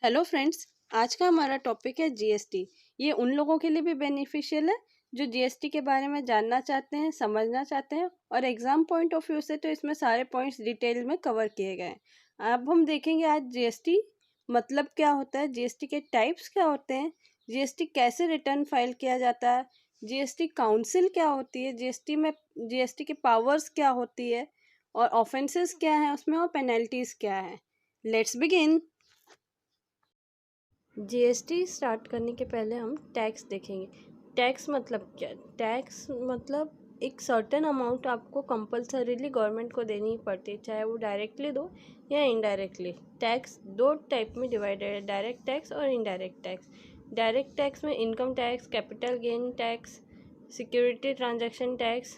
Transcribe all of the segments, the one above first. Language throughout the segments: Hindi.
हेलो फ्रेंड्स, आज का हमारा टॉपिक है जीएसटी। ये उन लोगों के लिए भी बेनिफिशियल है जो जीएसटी के बारे में जानना चाहते हैं, समझना चाहते हैं और एग्जाम पॉइंट ऑफ व्यू से तो इसमें सारे पॉइंट्स डिटेल में कवर किए गए हैं। अब हम देखेंगे आज जीएसटी मतलब क्या होता है, जीएसटी के टाइप्स क्या होते हैं, जीएसटी कैसे रिटर्न फाइल किया जाता है, जीएसटी काउंसिल क्या होती है, जीएसटी के पावर्स क्या होती है और ऑफेंसेस क्या है उसमें और पेनल्टीज क्या है। Let's begin. जीएसटी स्टार्ट करने के पहले हम टैक्स देखेंगे। टैक्स मतलब क्या? टैक्स मतलब एक सर्टेन अमाउंट आपको कंपलसरीली गवर्नमेंट को देनी ही पड़ती है, चाहे वो डायरेक्टली दो या इनडायरेक्टली। टैक्स दो टाइप में डिवाइडेड है, डायरेक्ट टैक्स और इनडायरेक्ट टैक्स। डायरेक्ट टैक्स में income tax, capital gain tax, security transaction tax,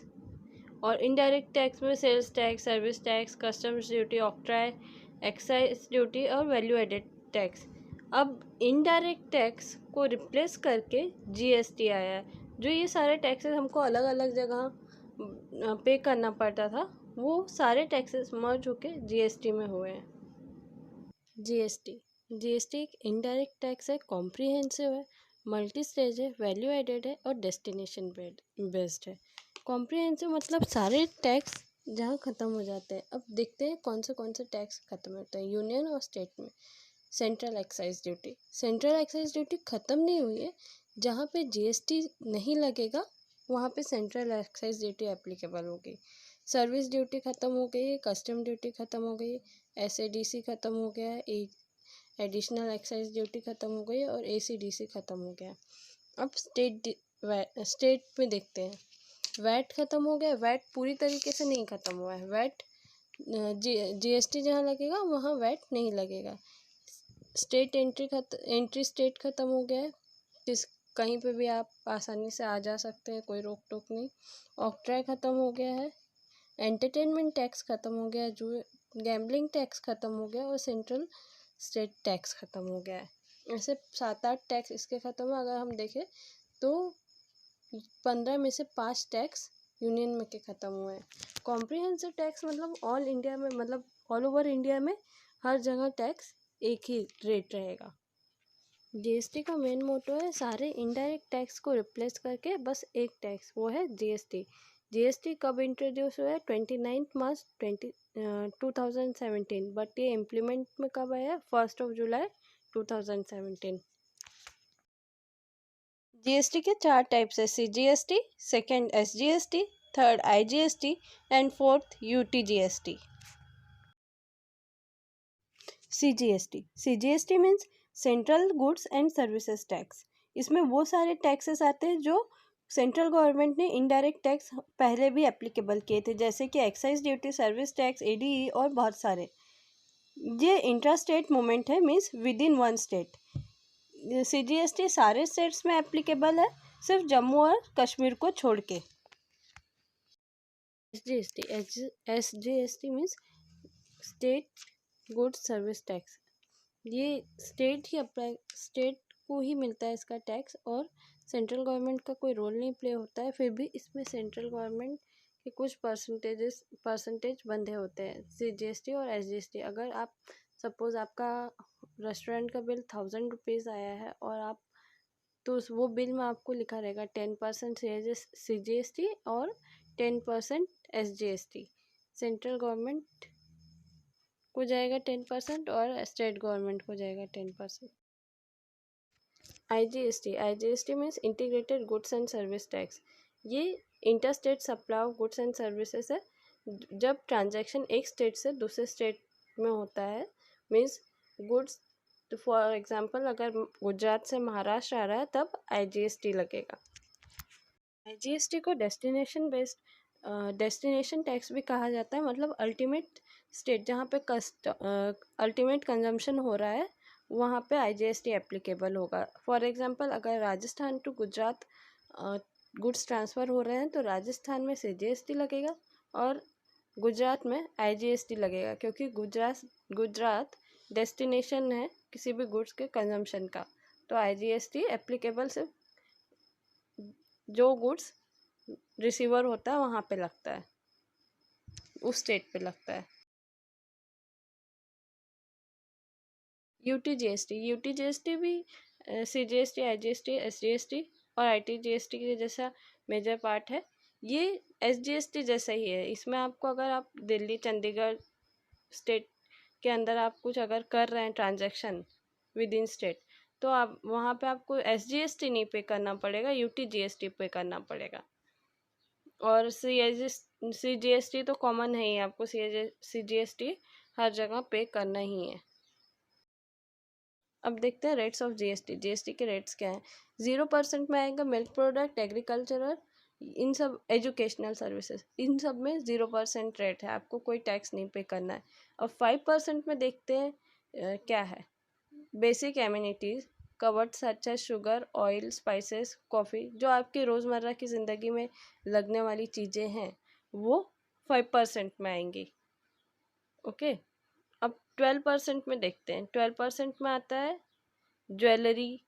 और इनडायरेक्ट टैक्स में sales tax, service tax, customs duty, octroi, excise duty और वैल्यू एडेड टैक्स। अब इनडायरेक्ट टैक्स को रिप्लेस करके जीएसटी आया है। जो ये सारे टैक्सेस हमको अलग अलग जगह पे करना पड़ता था, वो सारे टैक्सेस मर्ज होके जीएसटी में हुए हैं। जीएसटी जीएसटी एक इनडायरेक्ट टैक्स है, कॉम्प्रिहेंसिव है, मल्टी स्टेज है, वैल्यू एडेड है और डेस्टिनेशन बेस्ड है। कॉम्प्रिहेंसिव मतलब सारे टैक्स जहाँ ख़त्म हो जाते हैं। अब देखते हैं कौन से टैक्स ख़त्म होते हैं यूनियन और स्टेट में। सेंट्रल एक्साइज ड्यूटी ख़त्म नहीं हुई है। जहाँ पे जीएसटी नहीं लगेगा वहाँ पे सेंट्रल एक्साइज ड्यूटी एप्लीकेबल होगी। सर्विस ड्यूटी ख़त्म हो गई है, कस्टम ड्यूटी ख़त्म हो गई, एसएडीसी ख़त्म हो गया है, एडिशनल एक्साइज ड्यूटी ख़त्म हो गई है और एसीडीसी ख़त्म हो गया। अब स्टेट में देखते हैं। वैट ख़त्म हो गया। वैट पूरी तरीके से नहीं ख़त्म हुआ है। वैट जीएसटी जहाँ लगेगा वहाँ वैट नहीं लगेगा। स्टेट एंट्री स्टेट ख़त्म हो गया है। कहीं पे भी आप आसानी से आ जा सकते हैं, कोई रोक टोक नहीं। ऑक्ट्राई ख़त्म हो गया है। एंटरटेनमेंट टैक्स ख़त्म हो गया है। जो गैम्बलिंग टैक्स ख़त्म हो गया और सेंट्रल स्टेट टैक्स ख़त्म हो गया है। ऐसे 7-8 टैक्स इसके ख़त्म है। अगर हम देखें तो 15 में से 5 टैक्स यूनियन में के ख़त्म हुए हैं। कॉम्प्रिहेंसिव टैक्स मतलब ऑल इंडिया में, मतलब ऑल ओवर इंडिया में हर जगह टैक्स एक ही रेट रहेगा। जीएसटी का मेन मोटो है सारे इनडायरेक्ट टैक्स को रिप्लेस करके बस एक टैक्स, वो है जीएसटी। जीएसटी कब इंट्रोड्यूस हुआ है? 29 मार्च 2017, बट ये इम्प्लीमेंट में कब आया? 1 जुलाई 2017। जीएसटी के 4 टाइप्स है: CGST, second SGST, third IGST and fourth UTGST. CGST means central goods and services tax. इसमें वो सारे टैक्सेस आते हैं जो सेंट्रल गवर्नमेंट ने इनडायरेक्ट टैक्स पहले भी एप्लीकेबल किए थे, जैसे कि excise duty, service tax, ADE और बहुत सारे। ये इंट्रा स्टेट मूवमेंट है, means with in one state. CGST सारे स्टेट्स में एप्लीकेबल है, सिर्फ जम्मू और कश्मीर को छोड़ के। SGST means state goods service tax. ये स्टेट को ही मिलता है इसका टैक्स, और सेंट्रल गवर्नमेंट का कोई रोल नहीं प्ले होता है। फिर भी इसमें सेंट्रल गवर्नमेंट के कुछ परसेंटेज बंधे होते हैं। सीजीएसटी और एसजीएसटी, अगर आप सपोज आपका रेस्टोरेंट का बिल 1000 रुपीज़ आया है और आप तो वो बिल में आपको लिखा रहेगा 10% सीजीएसटी और 10% एसजीएसटी। सेंट्रल गवर्नमेंट को जाएगा 10% और स्टेट गवर्नमेंट को जाएगा 10%। IGST means integrated goods and service tax. ये inter state supply of goods and services है। जब ट्रांजैक्शन एक स्टेट से दूसरे स्टेट में होता है, मीन्स गुड्स, तो फॉर एग्जांपल अगर गुजरात से महाराष्ट्र आ रहा है तब आईजीएसटी लगेगा। आईजीएसटी को डेस्टिनेशन टैक्स भी कहा जाता है, मतलब अल्टीमेट स्टेट जहाँ पे अल्टीमेट कंजम्पशन हो रहा है वहाँ पे आईजीएसटी एप्लीकेबल होगा। फॉर एग्जांपल अगर Rajasthan to Gujarat goods transfer हो रहे हैं तो राजस्थान में सीजीएसटी लगेगा और गुजरात में आईजीएसटी लगेगा, क्योंकि गुजरात डेस्टिनेशन है किसी भी गुड्स के कंजम्पशन का। तो आईजीएसटी एप्लीकेबल सिर्फ जो गुड्स रिसीवर होता है वहाँ पे लगता है, उस स्टेट पे लगता है। यूटी जीएसटी भी सीजीएसटी, आईजीएसटी, एसजीएसटी और आईटीजीएसटी के जैसा मेजर पार्ट है। ये एसजीएसटी जैसा ही है। इसमें आपको अगर आप दिल्ली, चंडीगढ़ स्टेट के अंदर आप कुछ अगर कर रहे हैं ट्रांजैक्शन विद इन स्टेट, तो आप वहाँ पे आपको एसजीएसटी नहीं पे करना पड़ेगा, यूटीजीएसटी पे करना पड़ेगा। और सीजीएसटी तो कॉमन है ही, आपको सीजीएसटी हर जगह पे करना ही है। अब देखते हैं रेट्स ऑफ जीएसटी। जीएसटी के रेट्स क्या हैं। 0% में आएगा मिल्क प्रोडक्ट, एग्रीकल्चरल, इन सब एजुकेशनल सर्विसेज, इन सब में 0% रेट है, आपको कोई टैक्स नहीं पे करना है। अब 5% में देखते हैं क्या है। Basic amenities covered such as sugar, oil, spices, coffee, जो आपकी रोज़मर्रा की ज़िंदगी में लगने वाली चीज़ें हैं वो 5% में आएंगी। ओके। अब 12% में देखते हैं। 12% में आता है ज्वेलरी,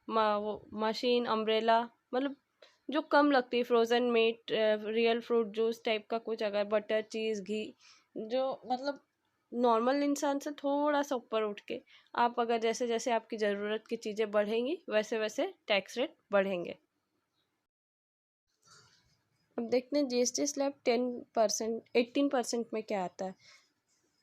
मशीन, अम्ब्रेला, मतलब जो कम लगती है, frozen meet, real fruit juice type का कुछ, अगर बटर, चीज़, घी, जो मतलब नॉर्मल इंसान से थोड़ा सा ऊपर उठ के, आप अगर जैसे जैसे आपकी ज़रूरत की चीज़ें बढ़ेंगी वैसे वैसे टैक्स रेट बढ़ेंगे। अब देखते हैं जीएसटी स्लैब 10%, 18% में क्या आता है।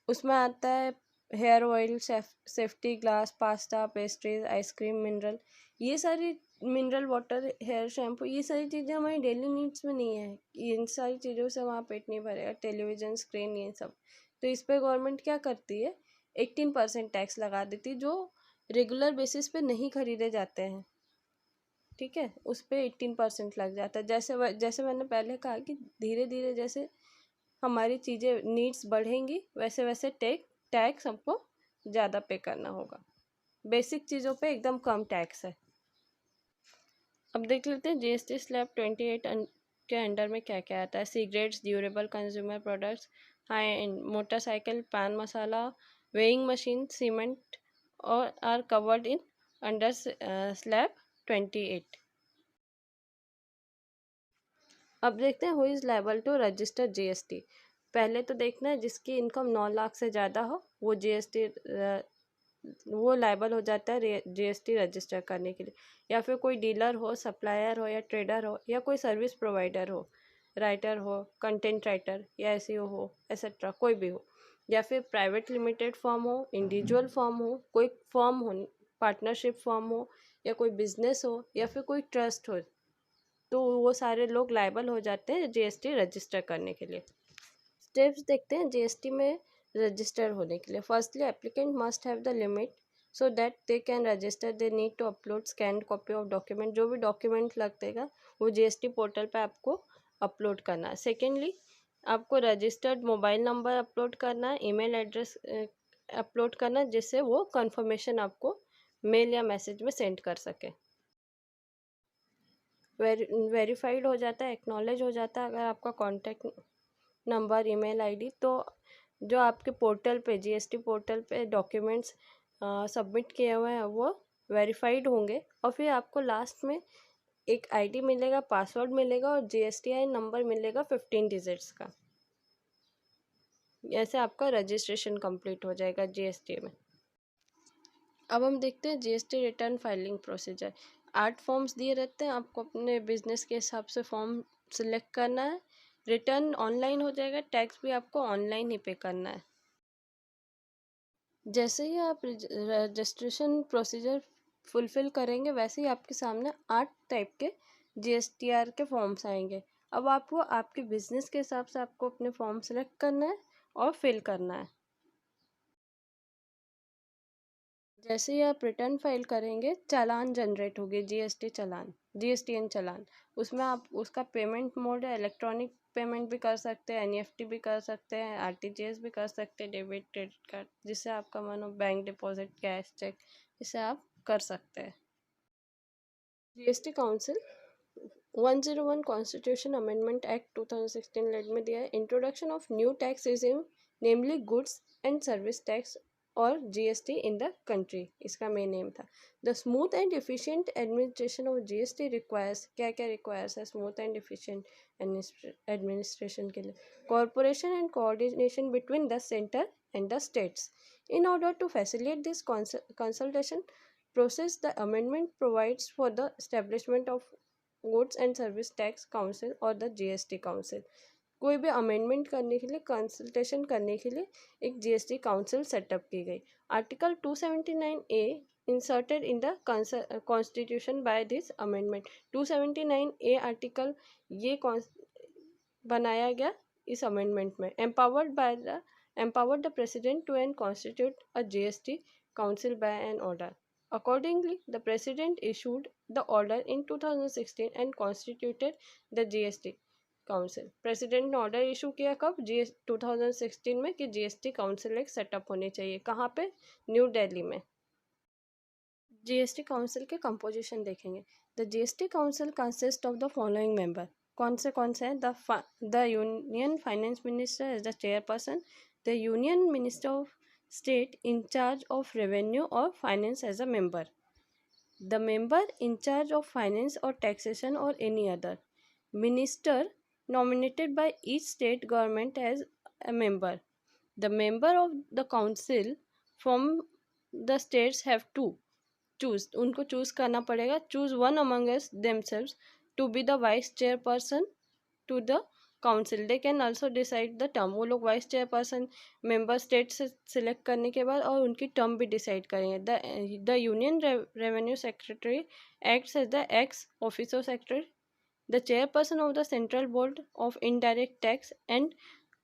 उसमें आता है hair oil, safety glass, pasta, pastries, ice cream, mineral, ये सारी मिनरल वाटर, हेयर शैम्पू, ये सारी चीज़ें हमारी डेली नीड्स में नहीं है। इन सारी चीज़ों से वहाँ पेट नहीं भरेगा। टेलीविज़न स्क्रीन, ये सब, तो इस पर गवर्नमेंट क्या करती है, 18% टैक्स लगा देती है, जो रेगुलर बेसिस पे नहीं खरीदे जाते हैं। ठीक है, उस पर 18% लग जाता है। जैसे जैसे मैंने पहले कहा कि धीरे धीरे जैसे हमारी चीज़ें नीड्स बढ़ेंगी वैसे वैसे टैक्स हमको ज़्यादा पे करना होगा। बेसिक चीज़ों पे एकदम कम टैक्स है। अब देख लेते हैं जीएसटी स्लैब 28 के अंडर में क्या क्या आता है। Cigarettes, durable consumer products, high end motorcycle, paan masala, weighing machine, cement और are covered in under slab 28। अब देखते हैं who is liable to register GST. पहले तो देखना है जिसकी इनकम 9 लाख से ज़्यादा हो वो जीएसटी वो लायबल हो जाता है जीएसटी रजिस्टर करने के लिए। या फिर कोई डीलर हो, सप्लायर हो या ट्रेडर हो या कोई सर्विस प्रोवाइडर हो, राइटर हो, कंटेंट राइटर या एसईओ हो, एसेट्रा, कोई भी हो। या फिर प्राइवेट लिमिटेड फर्म हो, इंडिविजुअल फर्म हो, कोई फर्म हो, पार्टनरशिप फर्म हो, या कोई बिजनेस हो या फिर कोई ट्रस्ट हो, तो वो सारे लोग लायबल हो जाते हैं जीएसटी रजिस्टर करने के लिए। स्टेप्स देखते हैं जीएसटी में रजिस्टर होने के लिए। Firstly applicant must have the limit so that they can register. They need to upload scan copy of document. जो भी डॉक्यूमेंट लगेगा वो जीएसटी पोर्टल पे आपको अपलोड करना है। सेकेंडली आपको रजिस्टर्ड मोबाइल नंबर अपलोड करना है, ईमेल एड्रेस अपलोड करना है, जिससे वो कंफर्मेशन आपको मेल या मैसेज में सेंड कर सके। वेरीफाइड हो जाता है, एक्नॉलेज हो जाता है अगर आपका कॉन्टैक्ट नंबर, ईमेल आईडी, तो जो आपके पोर्टल पे, जीएसटी पोर्टल पे डॉक्यूमेंट्स सबमिट किए हुए हैं वो वेरीफाइड होंगे। और फिर आपको लास्ट में एक आईडी मिलेगा, पासवर्ड मिलेगा और जीएसटीआई नंबर मिलेगा 15 डिजिट्स का। ऐसे आपका रजिस्ट्रेशन कंप्लीट हो जाएगा जीएसटी में। अब हम देखते हैं GST return filing procedure. 8 forms दिए रहते हैं, आपको अपने बिजनेस के हिसाब से फॉर्म सिलेक्ट करना है। रिटर्न ऑनलाइन हो जाएगा, टैक्स भी आपको ऑनलाइन ही पे करना है। जैसे ही आप रजिस्ट्रेशन प्रोसीजर फुलफ़िल करेंगे वैसे ही आपके सामने 8 टाइप के जीएसटीआर के फॉर्म्स आएंगे। अब आपको आपके बिजनेस के हिसाब से आपको अपने फॉर्म सेलेक्ट करना है और फिल करना है। जैसे ही आप रिटर्न फाइल करेंगे चालान जनरेट होगी, जीएसटी चालान, जीएसटीएन चालान। उसमें आप उसका पेमेंट मोड है, इलेक्ट्रॉनिक पेमेंट भी कर सकते हैं, एनईएफटी भी कर सकते हैं, आरटीजीएस भी कर सकते हैं, डेबिट क्रेडिट कार्ड, जिससे आपका मन हो, बैंक डिपॉजिट, कैश चेक, इसे आप कर सकते हैं। GST council 101 constitution amendment act 2016 लेट में दिया है। Introduction of new tax regime namely goods and service tax और जीएसटी इन द कंट्री, इसका मेन नेम था। The smooth and efficient administration of GST requires, क्या क्या रिक्वायर्स है स्मूथ एंड एफिशिएंट एडमिनिस्ट्रेशन के लिए? Corporation and coordination between the centre and the states. In order to facilitate this consultation process, the amendment provides for the establishment of Goods and Service Tax Council or the GST Council. कोई भी अमेंडमेंट करने के लिए, कंसल्टेशन करने के लिए एक जीएसटी काउंसिल सेटअप की गई. Article 279A inserted in the constitution by this amendment. 279A article ये बनाया गया इस अमेंडमेंट में. empowered the president to and constitute a GST council by an order. Accordingly, the president issued the order in 2016 and constituted the GST council. President ने ऑर्डर इशू किया कब? 2016 में कि जीएसटी काउंसिल एक सेटअप होनी चाहिए. कहाँ पे? न्यू दिल्ली में. जीएसटी काउंसिल के कंपोजिशन देखेंगे. The GST council consist of the following member. कौन से हैं? The union finance minister as the chairperson, the union minister of state in charge of revenue और finance as a member, the member in charge of finance और टैक्सेशन और any other minister nominated by each state government as a member. The member of the council from the states have to choose. उनको choose करना पड़ेगा. Choose one among us themselves to be the vice chairperson to the council. They can also decide the term. वो लोग vice chairperson member state से select करने के बाद और उनकी term भी decide करेंगे. The union revenue secretary acts as the ex officio secretary. The chairperson of the Central Board of Indirect Tax and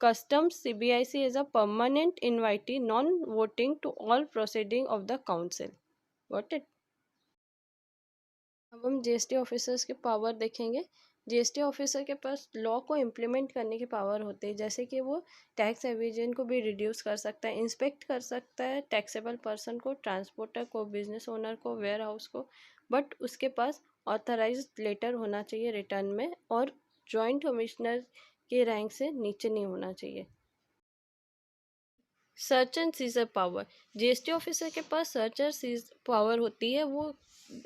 Customs CBIC is a permanent invitee, non-voting to all proceeding of the council. Got it? अब हम जीएसटी ऑफिसर्स के पावर देखेंगे. जीएसटी ऑफिसर के पास लॉ को इम्प्लीमेंट करने की पावर होती है, जैसे कि वो टैक्स एविजन को भी रिड्यूस कर सकता है, इंस्पेक्ट कर सकता है टैक्सेबल पर्सन को, ट्रांसपोर्टर को, बिजनेस ओनर को, वेयर हाउस को. बट उसके पास ऑथराइज्ड लेटर होना चाहिए रिटर्न में और जॉइंट कमिश्नर के रैंक से नीचे नहीं होना चाहिए. Search and seizure power. GST officer के पास सर्च और सीज पावर होती है. वो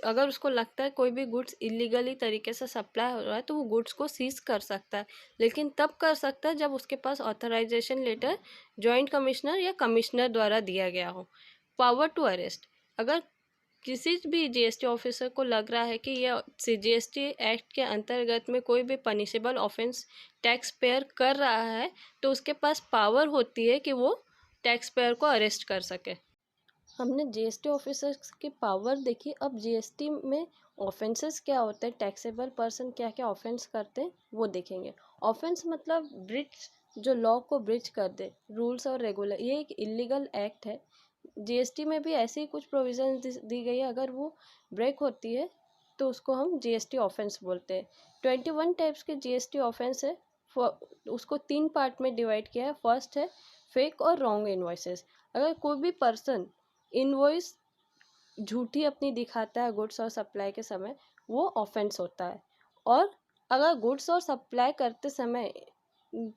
अगर उसको लगता है कोई भी गुड्स इलीगली तरीके से सप्लाई हो रहा है तो वो गुड्स को सीज कर सकता है, लेकिन तब कर सकता है जब उसके पास ऑथराइजेशन लेटर जॉइंट कमिश्नर या कमिश्नर द्वारा दिया गया हो. Power to arrest. अगर किसी भी जीएसटी ऑफिसर को लग रहा है कि यह जीएसटी एक्ट के अंतर्गत में कोई भी पनिशेबल ऑफेंस टैक्स पेयर कर रहा है तो उसके पास पावर होती है कि वो टैक्स पेयर को अरेस्ट कर सके. हमने जीएसटी ऑफिसर्स की पावर देखी. अब जीएसटी में ऑफेंसेस क्या होते हैं, टैक्सेबल पर्सन क्या क्या ऑफेंस करते हैं वो देखेंगे. ऑफेंस मतलब ब्रिज, जो लॉ को ब्रिज कर दे, रूल्स और रेगुलर. ये एक इलीगल एक्ट है. जीएसटी में भी ऐसी ही कुछ प्रोविजन दी गई है. अगर वो ब्रेक होती है तो उसको हम जीएसटी ऑफेंस बोलते हैं. 21 टाइप्स के जीएसटी ऑफेंस है. उसको 3 पार्ट में डिवाइड किया है. फर्स्ट है फेक और रॉन्ग इन्वॉइसेस. अगर कोई भी पर्सन इनवॉइस झूठी अपनी दिखाता है गुड्स और सप्लाई के समय, वो ऑफेंस होता है. और अगर गुड्स और सप्लाई करते समय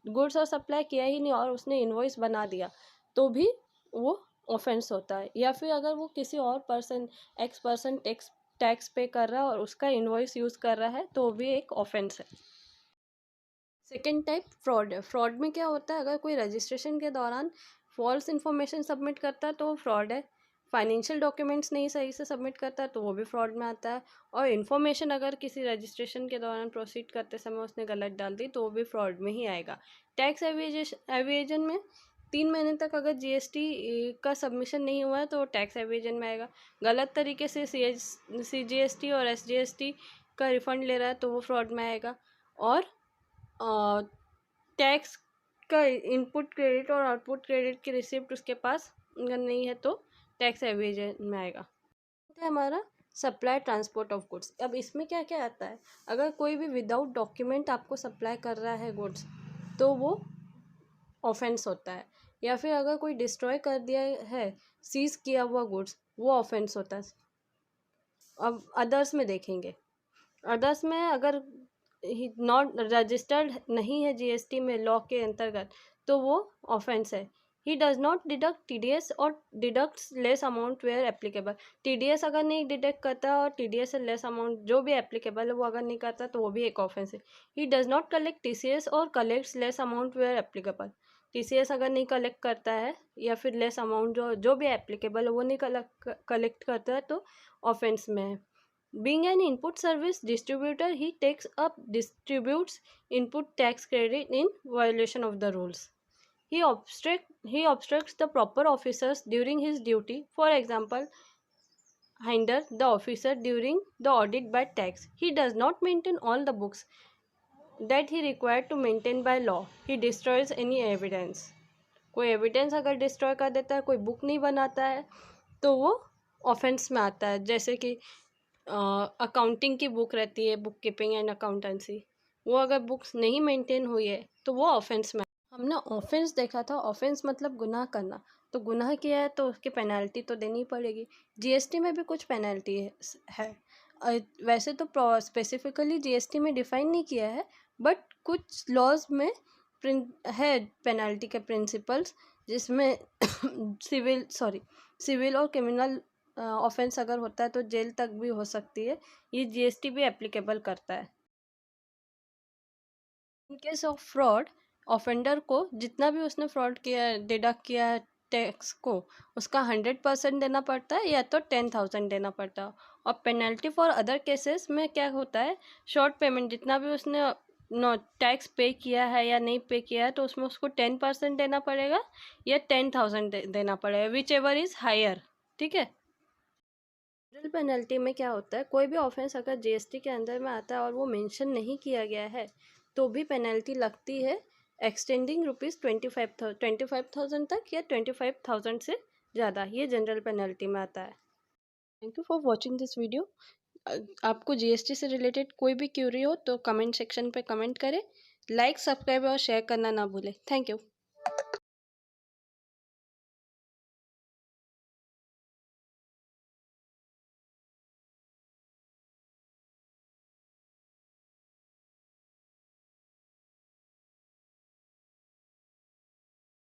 गुड्स और सप्लाई किया ही नहीं और उसने इनवॉइस बना दिया तो भी वो ऑफेंस होता है. या फिर अगर वो किसी और पर्सन एक्स पर्सन टैक्स पे कर रहा है और उसका इनवॉइस यूज़ कर रहा है तो भी एक ऑफेंस है. सेकेंड टाइप फ्रॉड है. फ्रॉड में क्या होता है, अगर कोई रजिस्ट्रेशन के दौरान फॉल्स इन्फॉर्मेशन सबमिट करता है तो वो फ्रॉड है. फाइनेंशियल डॉक्यूमेंट्स नहीं सही से सबमिट करता है तो वो भी फ्रॉड में आता है. और इन्फॉर्मेशन अगर किसी रजिस्ट्रेशन के दौरान प्रोसीड करते समय उसने गलत डाल दी तो वो भी फ्रॉड में ही आएगा. टैक्स एविएशन में 3 महीने तक अगर जीएसटी का सबमिशन नहीं हुआ है तो टैक्स एविजन में आएगा. गलत तरीके से सीजीएसटी और एसजीएसटी का रिफंड ले रहा है तो वो फ्रॉड में आएगा. और टैक्स का इनपुट क्रेडिट और आउटपुट क्रेडिट की रिसिप्ट उसके पास अगर नहीं है तो टैक्स एविजन में आएगा. तो हमारा सप्लाई ट्रांसपोर्ट ऑफ गुड्स. अब इसमें क्या क्या आता है, अगर कोई भी विदाउट डॉक्यूमेंट आपको सप्लाई कर रहा है गुड्स तो वो ऑफेंस होता है. या फिर अगर कोई डिस्ट्रॉय कर दिया है सीज किया हुआ गुड्स, वो ऑफेंस होता है. अब अदर्स में देखेंगे. अदर्स में अगर नॉट रजिस्टर्ड नहीं है जीएसटी में लॉ के अंतर्गत तो वो ऑफेंस है. He does not deduct TDS और deducts less amount where applicable. TDS अगर नहीं डिडक्ट करता और टीडीएस से लेस अमाउंट जो भी एप्लीकेबल है वो अगर नहीं करता तो वो भी एक ऑफेंस है. He does not collect TCS और collects less amount where applicable. TCS अगर नहीं कलेक्ट करता है या फिर लेस अमाउंट जो भी एप्लीकेबल है वो नहीं कलेक्ट करता है तो ऑफेंस में है। Being an input service distributor, he distributes input tax credit in violation of the rules. He obstructs the proper officers during his duty. For example, hinder the officer during the audit by tax. He does not maintain all the books that he required to maintain by law. He destroys any evidence. कोई एविडेंस अगर डिस्ट्रॉय कर देता है, कोई बुक नहीं बनाता है, तो वो ऑफेंस में आता है। जैसे कि अकाउंटिंग की बुक रहती है, बुक कीपिंग एंड अकाउंटेंसी, वो अगर बुक्स नहीं मेंटेन हुई है तो वो ऑफेंस में। हमने ऑफेंस देखा था, ऑफेंस मतलब गुनाह करना। तो गुनाह किया है तो उसकी पेनल्टी तो देनी पड़ेगी। जीएसटी में भी कुछ पेनल्टी है। वैसे तो स्पेसिफिकली जीएसटी में डिफाइन नहीं किया है, बट कुछ लॉज में है पेनल्टी के प्रिंसिपल्स, जिसमें सिविल और क्रिमिनल ऑफेंस अगर होता है तो जेल तक भी हो सकती है। ये जीएसटी भी एप्लीकेबल करता है। In case of fraud, offender को जितना भी उसने फ्रॉड किया है, डिडक्ट किया है टैक्स को, उसका 100% देना पड़ता है या तो 10,000 देना पड़ता है। और पेनल्टी फॉर अदर केसेस में क्या होता है, शॉर्ट पेमेंट जितना भी उसने टैक्स पे किया है या नहीं पे किया है तो उसमें उसको 10% देना पड़ेगा या 10,000 देना पड़ेगा, विच एवर इज़ हायर। ठीक है। जनरल पेनल्टी में क्या होता है, कोई भी ऑफेंस अगर जीएसटी के अंदर में आता है और वो मेंशन नहीं किया गया है तो भी पेनल्टी लगती है, एक्सटेंडिंग ₹25,000 तक या 25,000 से ज़्यादा। ये जनरल पेनल्टी में आता है। Thank you for watching this video. आपको जीएसटी से रिलेटेड कोई भी क्यूरी हो तो कमेंट सेक्शन पे कमेंट करें। लाइक, सब्सक्राइब और शेयर करना ना भूलें। Thank you.